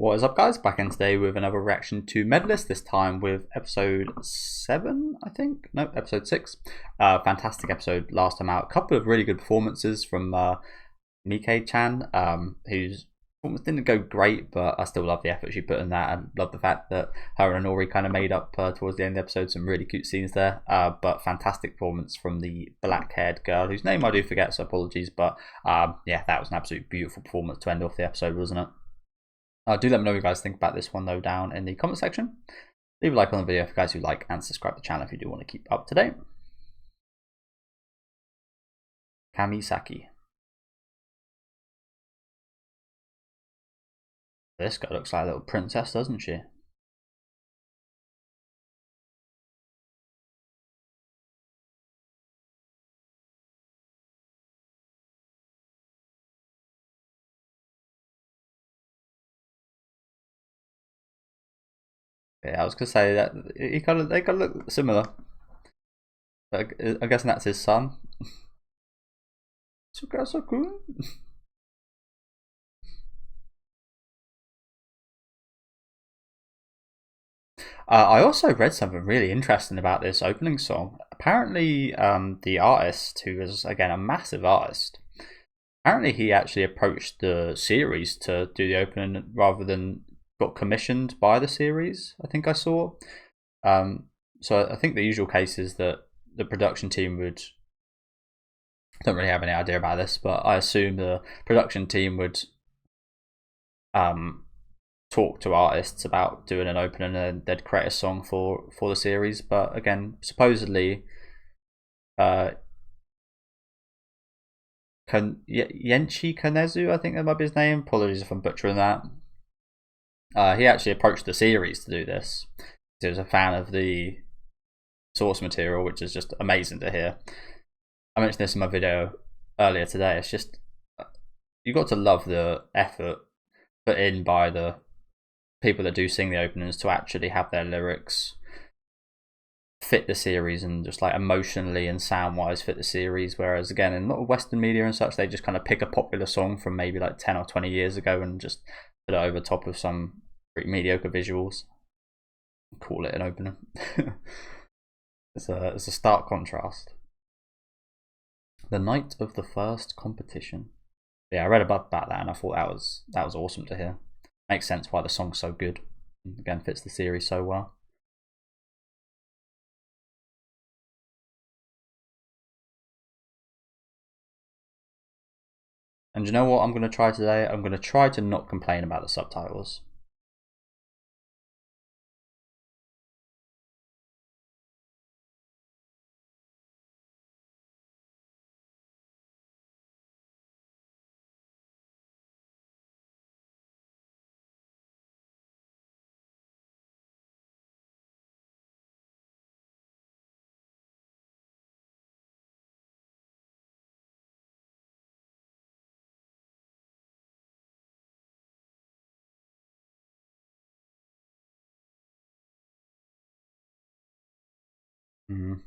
What is up, guys? Back in today with another reaction to Medalist, this time with episode 7, I think? No, episode 6. Fantastic episode last time out. A couple of really good performances from Mike-chan, whose performance didn't go great, but I still love the effort she put in that, and love the fact that her and Nori kind of made up towards the end of the episode. Some really cute scenes there, but fantastic performance from the black-haired girl, whose name I do forget, so apologies, but yeah, that was an absolutely beautiful performance to end off the episode, wasn't it? Do let me know what you guys think about this one though down in the comment section. Leave a like on the video if you guys do like, and subscribe to the channel if you do want to keep up to date. Kamisaki. This girl looks like a little princess, doesn't she? Yeah, I was gonna say that they kind of look similar. But I guess that's his son. Tsukasa-kun. I also read something really interesting about this opening song. Apparently, the artist, who is again a massive artist, apparently he actually approached the series to do the opening rather than got commissioned by the series. I think I saw. So I think the usual case is that the production team would. Don't really have any idea about this, but I assume the production team would talk to artists about doing an opening, and they'd create a song for the series. But again, supposedly, Yenchi Kanezu, I think that might be his name. Apologies if I'm butchering that. He actually approached the series to do this. He was a fan of the source material, which is just amazing to hear. I mentioned this in my video earlier today. It's just, you got to love the effort put in by the people that do sing the openings to actually have their lyrics fit the series and just like emotionally and sound wise fit the series. Whereas again, in a lot of Western media and such, they just kind of pick a popular song from maybe like 10 or 20 years ago and just put it over top of some pretty mediocre visuals, call it an opener. It's a stark contrast. The night of the first competition. Yeah, I read about that and I thought that was awesome to hear. Makes sense why the song's so good. And again, fits the series so well. And you know what I'm going to try today? I'm going to try to not complain about the subtitles.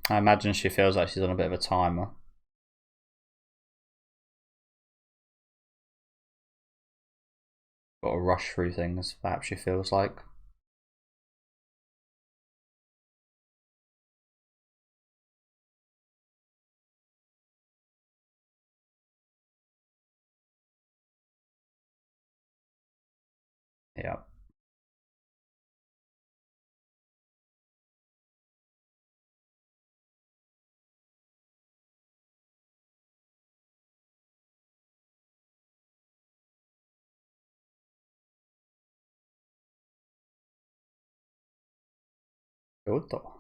I imagine she feels like she's on a bit of a timer. Got to rush through things, perhaps she feels like. Yeah. Good though.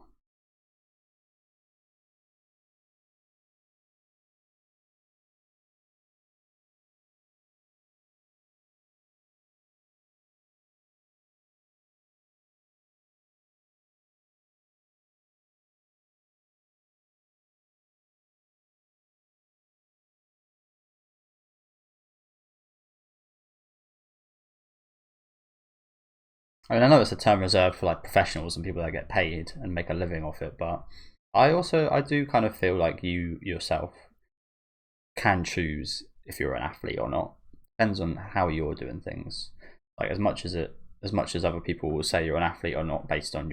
I mean, I know it's a term reserved for like professionals and people that get paid and make a living off it, but I do kind of feel like you yourself can choose if you're an athlete or not. Depends on how you're doing things. Like, as much as it as much as other people will say you're an athlete or not based on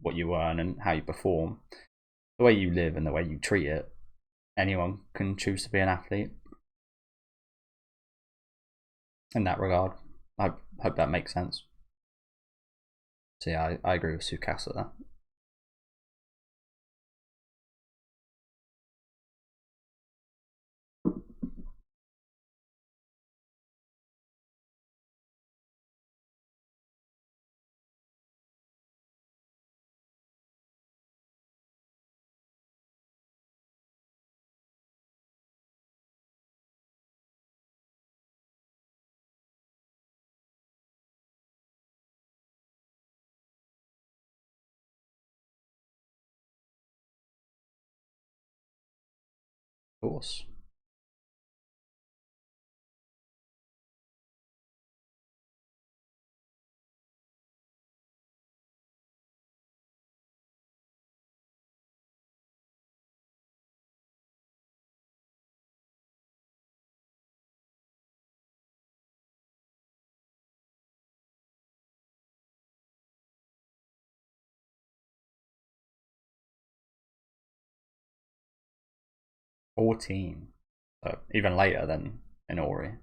what you earn and how you perform, the way you live and the way you treat it, anyone can choose to be an athlete. In that regard, I hope that makes sense. So yeah, I agree with Tsukasa there. Of course. $14. So even later than in Ori.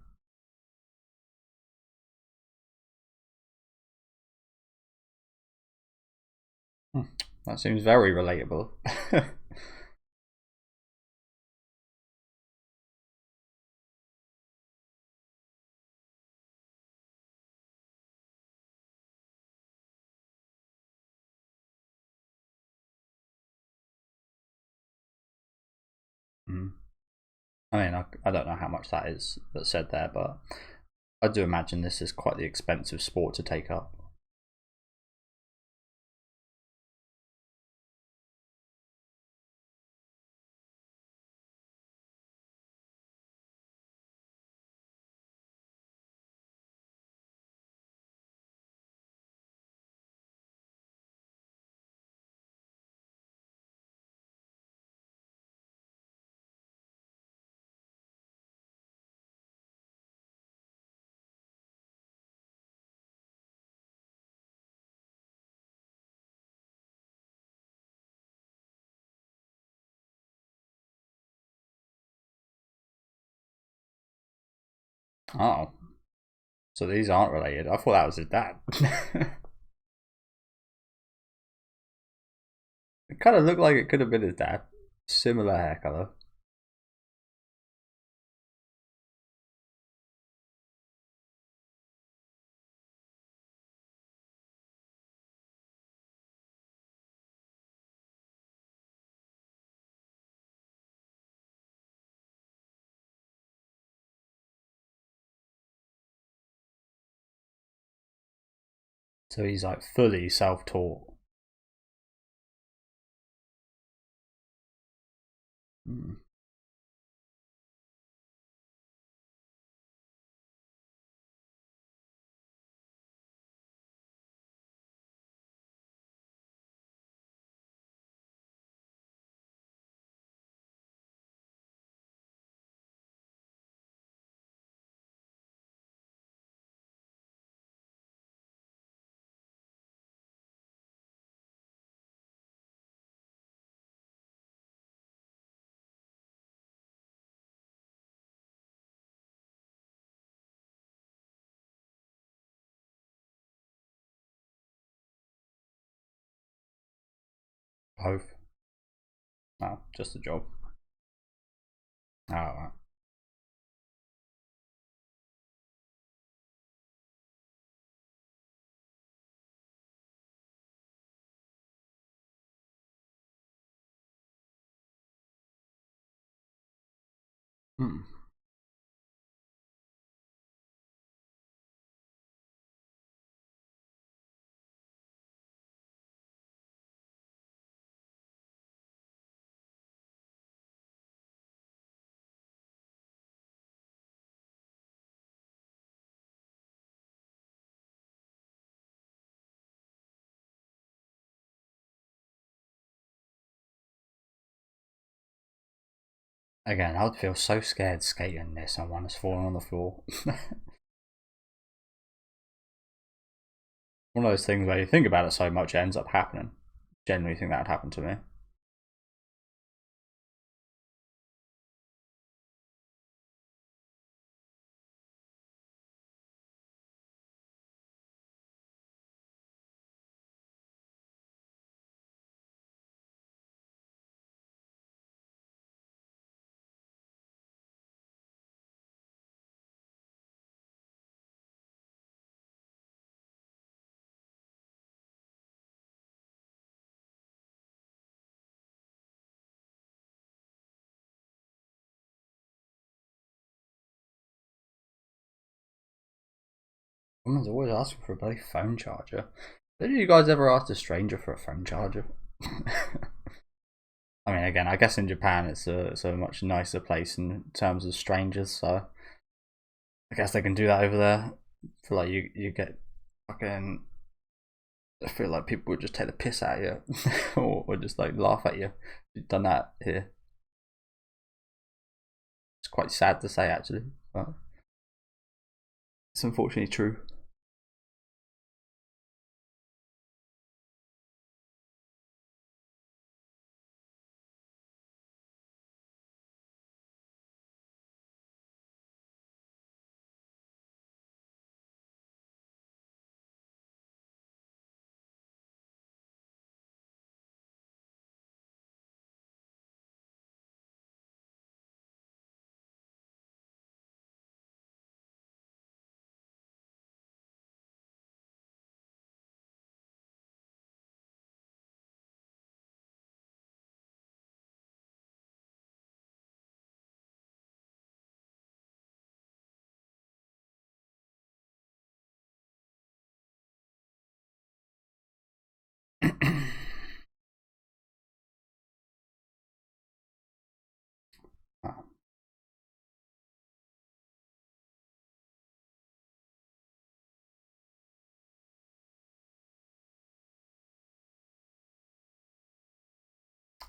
That seems very relatable. I mean, I don't know how much that is that's said there, but I do imagine this is quite the expensive sport to take up. Oh, so these aren't related. I thought that was his dad. It kind of looked like it could have been his dad. Similar hair color. So he's like fully self-taught. Hmm. Both. No, just a job. Oh, right. Hmm. Again, I would feel so scared skating near someone that's falling on the floor. one of those things where you think about it so much, it ends up happening. Generally, think that would happen to me. Woman's always asking for a bloody phone charger. Did you guys ever ask a stranger for a phone charger? I mean, again, I guess in Japan it's a much nicer place in terms of strangers, so I guess they can do that over there. I feel like you get fucking. I feel like people would just take the piss out of you, or just like laugh at you. You've done that here. It's quite sad to say, actually, but it's unfortunately true.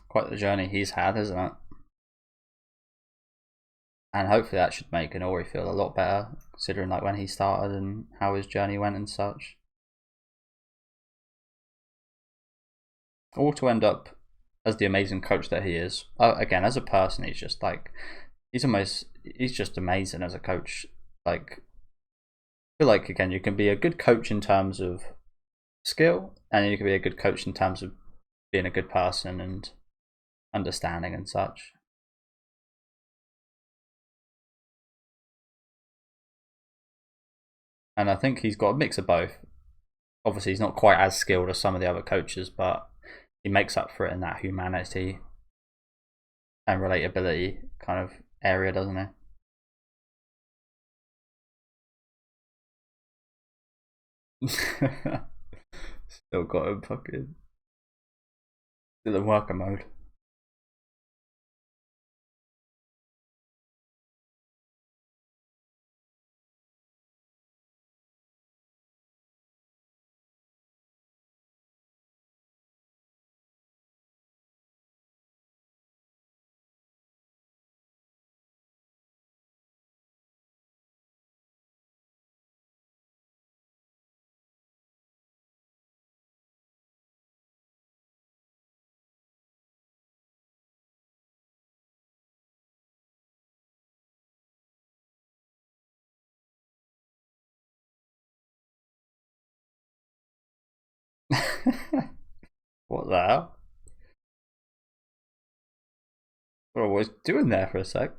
Quite the journey he's had, isn't it? And hopefully that should make Inori feel a lot better, considering like when he started and how his journey went and such. All to end up as the amazing coach that he is. Again, as a person, he's just like he's just amazing as a coach. Like, I feel like again, you can be a good coach in terms of skill, and you can be a good coach in terms of being a good person and understanding and such. And I think he's got a mix of both. Obviously, he's not quite as skilled as some of the other coaches, but he makes up for it in that humanity and relatability kind of area, doesn't he? Still got him fucking still in worker mode. What the hell? What was I doing there for a sec?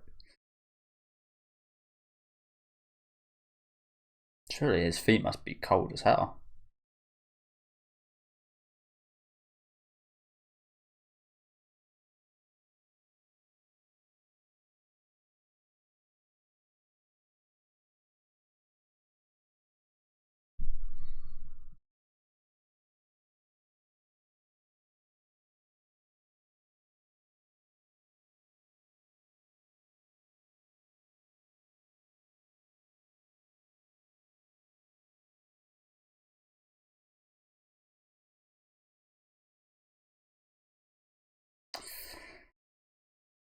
Surely his feet must be cold as hell.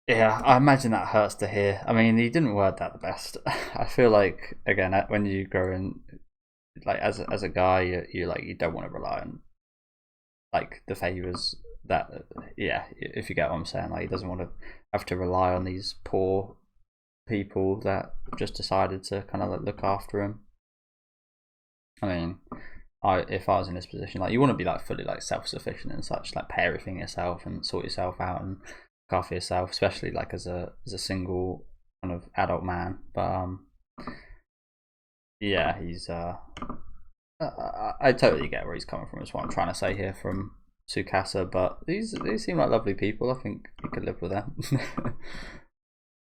Yeah, I imagine that hurts to hear. I mean, he didn't word that the best. I feel like again when you grow in like as a guy, you like you don't want to rely on like the favors that yeah, if you get what I'm saying, like he doesn't want to have to rely on these poor people that just decided to kind of like look after him. I mean, if I was in this position, like you want to be like fully like self-sufficient and such, like pay everything yourself and sort yourself out and look after yourself, especially like as a single kind of adult man. But yeah, he's I totally get where he's coming from. Is what I'm trying to say here from Tsukasa, but these seem like lovely people. I think he could live with them.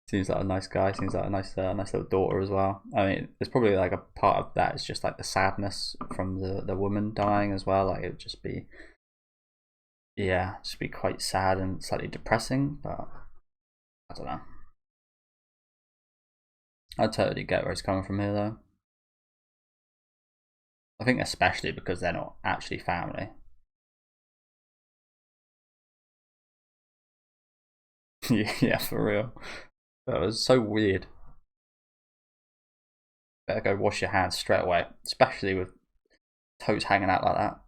Seems like a nice guy. Seems like a nice little daughter as well. I mean, there's probably like a part of that is just like the sadness from the woman dying as well. Like it would just be, yeah, just be quite sad and slightly depressing. But I don't know. I totally get where he's coming from here, though. I think especially because they're not actually family. Yeah, for real. That was so weird. Better go wash your hands straight away, especially with toes hanging out like that.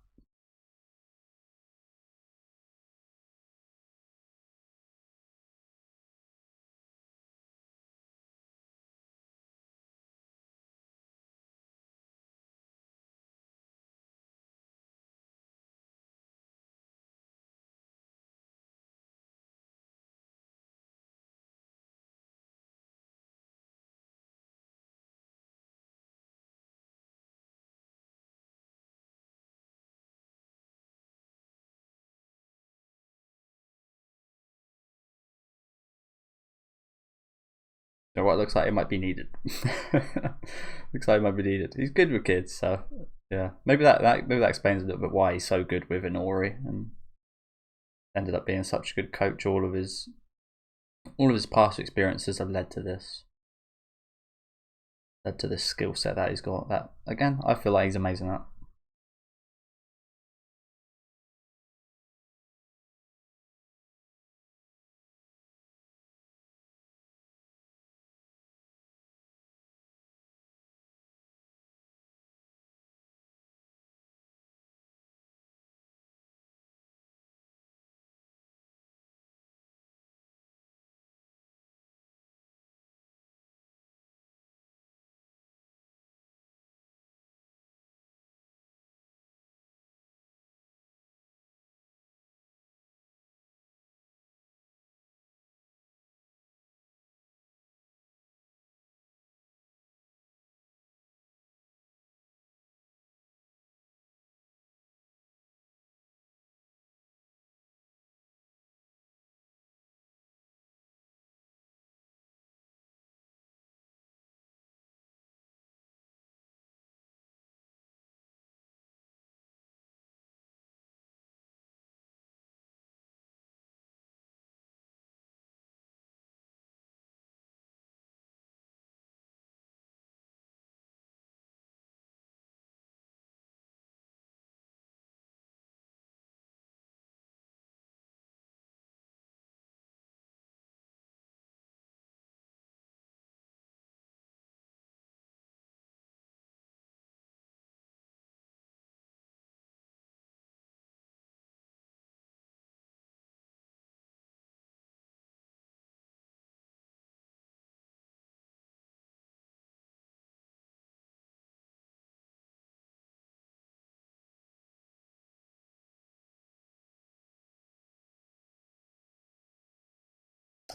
You know what? It looks like it might be needed. Looks like it might be needed. He's good with kids, so yeah. Maybe that explains a little bit why he's so good with Inori and ended up being such a good coach. All of his past experiences have led to this skill set that he's got. That again, I feel like he's amazing at.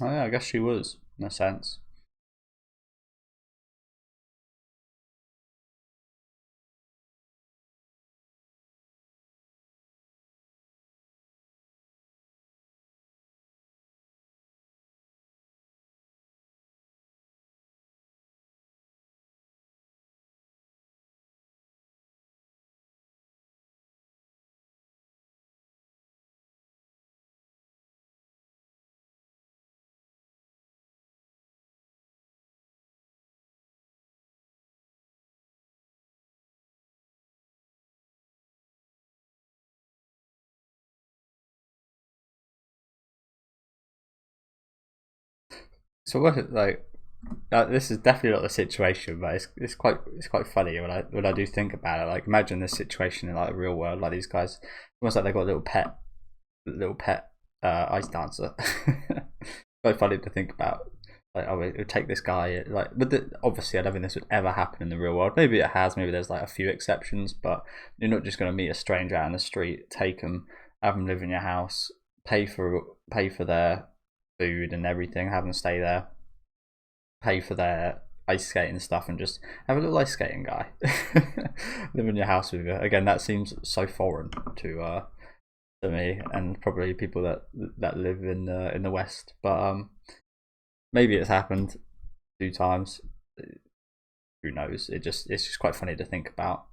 Oh yeah, I guess she was in a sense. So what like This is definitely not the situation, but it's quite funny when I do think about it. Like, imagine this situation in like the real world, like these guys, almost like they've got a little pet ice dancer. Quite funny to think about. Like, oh, it would take this guy. Like, but obviously, I don't think this would ever happen in the real world. Maybe it has. Maybe there's like a few exceptions, but you're not just going to meet a stranger out in the street, take them, have them live in your house, pay for their food and everything, have them stay there, pay for their ice skating stuff, and just have a little ice skating guy live in your house with you. Again, that seems so foreign to me, and probably people that live in the West. But maybe it's happened 2 times. Who knows? It's just quite funny to think about.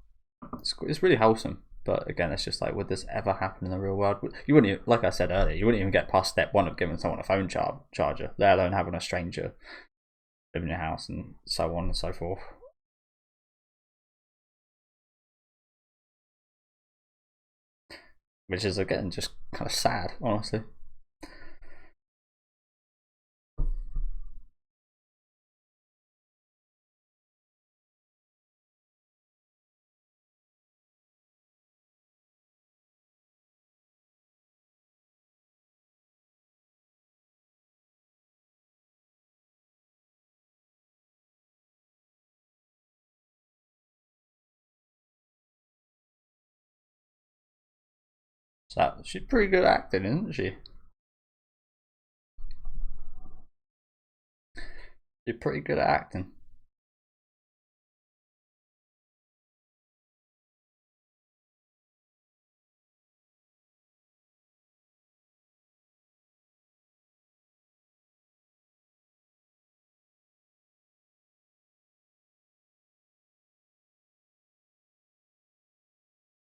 It's really wholesome. But again, it's just like, would this ever happen in the real world? You wouldn't even, like I said earlier, you wouldn't even get past step one of giving someone a phone charger, let alone having a stranger live in your house and so on and so forth. Which is, again, just kind of sad, honestly. So she's pretty good at acting, isn't she? She's pretty good at acting.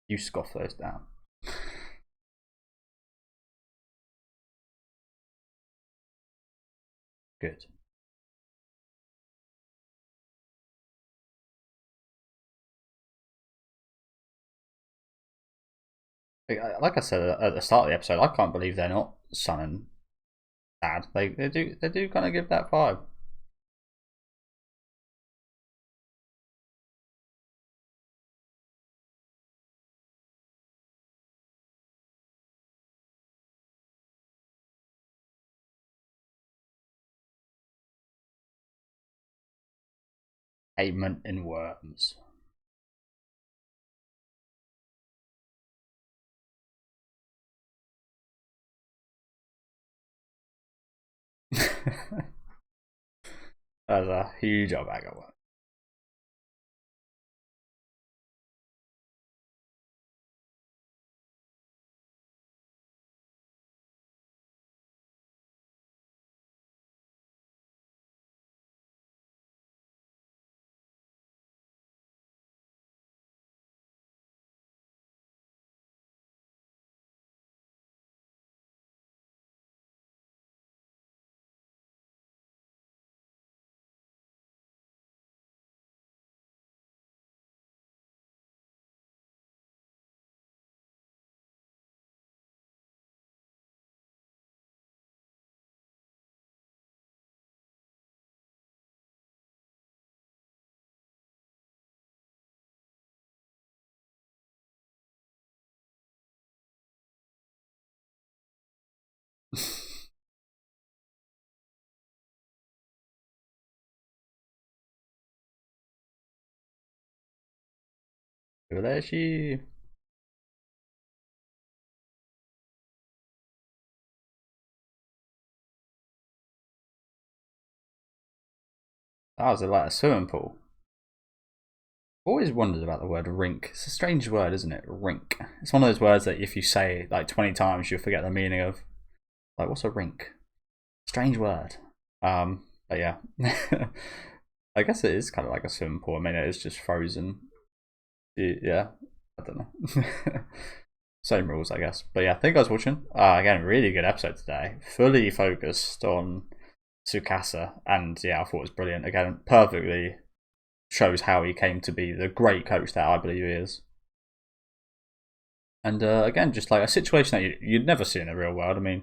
You scoff those down. Good. Like I said at the start of the episode, I can't believe they're not son and dad. They do kind of give that vibe. Payment in worms. That's a huge bag of work. There she. That was like a swimming pool. Always wondered about the word rink. It's a strange word, isn't it? Rink. It's one of those words that if you say like 20 times, you'll forget the meaning of. Like, what's a rink? Strange word. But yeah. I guess it is kind of like a swimming pool. I mean, it is just frozen. Yeah, I don't know. Same rules, I guess. But yeah, thank you guys for watching. Again, really good episode today. Fully focused on Tsukasa, and yeah, I thought it was brilliant. Again, perfectly shows how he came to be the great coach that I believe he is. And again, just like a situation that you'd never see in the real world. I mean,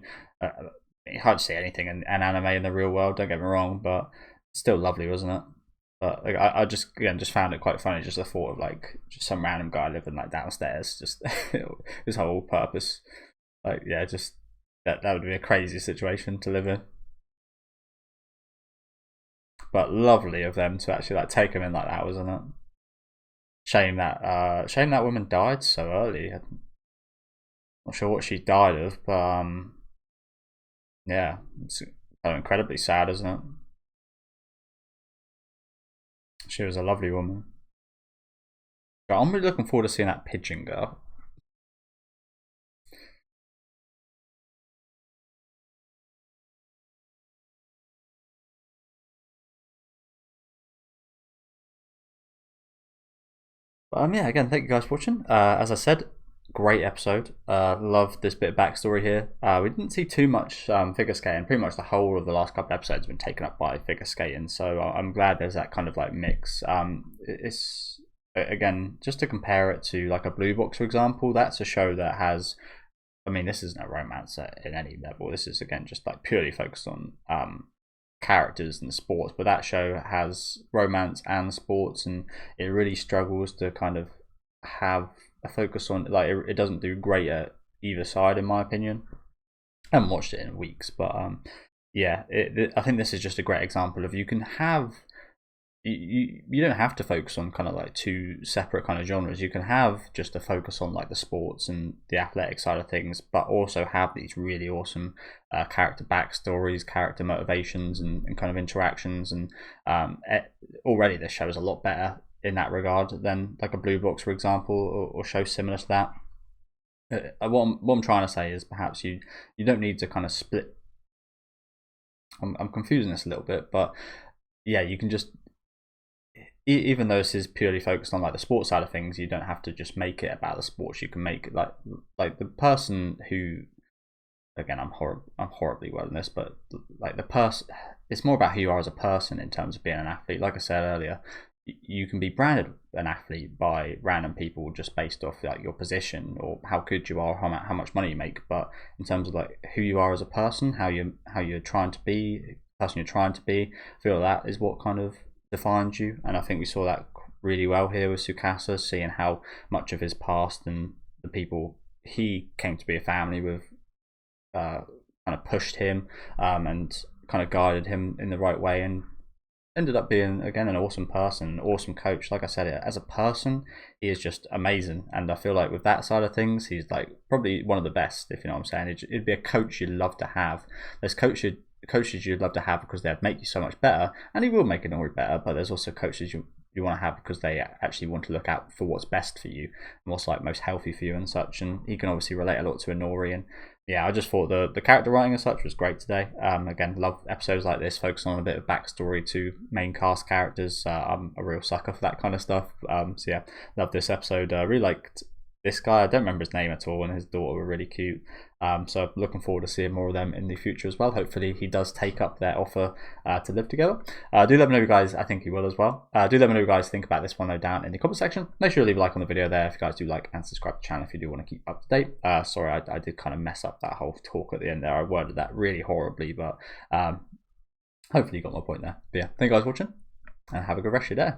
you hardly see anything in an anime in the real world, don't get me wrong, but Still lovely, wasn't it? But like, I just again just found it quite funny, just the thought of like just some random guy living like downstairs, just his whole purpose. Like yeah, just that would be a crazy situation to live in. But lovely of them to actually like take him in like that, wasn't it? Shame that woman died so early. I'm not sure what she died of, but yeah, it's incredibly sad, isn't it? She was a lovely woman. But I'm really looking forward to seeing that pigeon girl. But yeah, again, thank you guys for watching. As I said, great episode. Love this bit of backstory here. We didn't see too much figure skating. Pretty much the whole of the last couple of episodes have been taken up by figure skating, so I'm glad there's that kind of like mix. It's again, just to compare it to like a Blue Box, for example, that's a show that has, I mean, this isn't a romance at any level. This is again just like purely focused on characters and sports, but that show has romance and sports, and it really struggles to kind of have a focus on, like, it doesn't do great at either side, in my opinion. I haven't watched it in weeks, but yeah, I think this is just a great example of you can have, you don't have to focus on kind of like two separate kind of genres. You can have just a focus on like the sports and the athletic side of things, but also have these really awesome character backstories, character motivations, and kind of interactions. And already this show is a lot better in that regard than like a Blue Box, for example, or shows similar to that. What I'm trying to say is perhaps you don't need to kind of split. I'm confusing this a little bit, but yeah, you can just, even though this is purely focused on like the sports side of things, you don't have to just make it about the sports. You can make it like the person who, again, I'm horribly well in this, but like the person, it's more about who you are as a person in terms of being an athlete. Like I said earlier, you can be branded an athlete by random people just based off like your position or how good you are, how much money you make. But in terms of like who you are as a person, how you're trying to be, the person you're trying to be, I feel that is what kind of defines you. And I think we saw that really well here with Tsukasa, seeing how much of his past and the people he came to be a family with kind of pushed him and kind of guided him in the right way, and ended up being again an awesome person, awesome coach. Like I said, as a person he is just amazing, and I feel like with that side of things he's like probably one of the best, if you know what I'm saying. It'd be a coach you'd love to have. There's coaches you'd love to have because they'd make you so much better, and he will make Inori better, but there's also coaches you want to have because they actually want to look out for what's best for you and what's like most healthy for you and such. And he can obviously relate a lot to Inori. And yeah, I just thought the character writing and such was great today. Again, love episodes like this focusing on a bit of backstory to main cast characters. I'm a real sucker for that kind of stuff. So yeah, love this episode. Really liked this guy. I don't remember his name at all, and his daughter were really cute. So looking forward to seeing more of them in the future as well. Hopefully he does take up their offer to live together. Do let me know, you guys. I think he will as well. Do let me know, you guys, think about this one though down in the comment section. Make sure to leave a like on the video there if you guys do like, and subscribe to the channel if you do want to keep up to date. Sorry, I did kind of mess up that whole talk at the end there. I worded that really horribly, but hopefully you got my point there. But yeah, thank you guys for watching, and have a good rest of your day.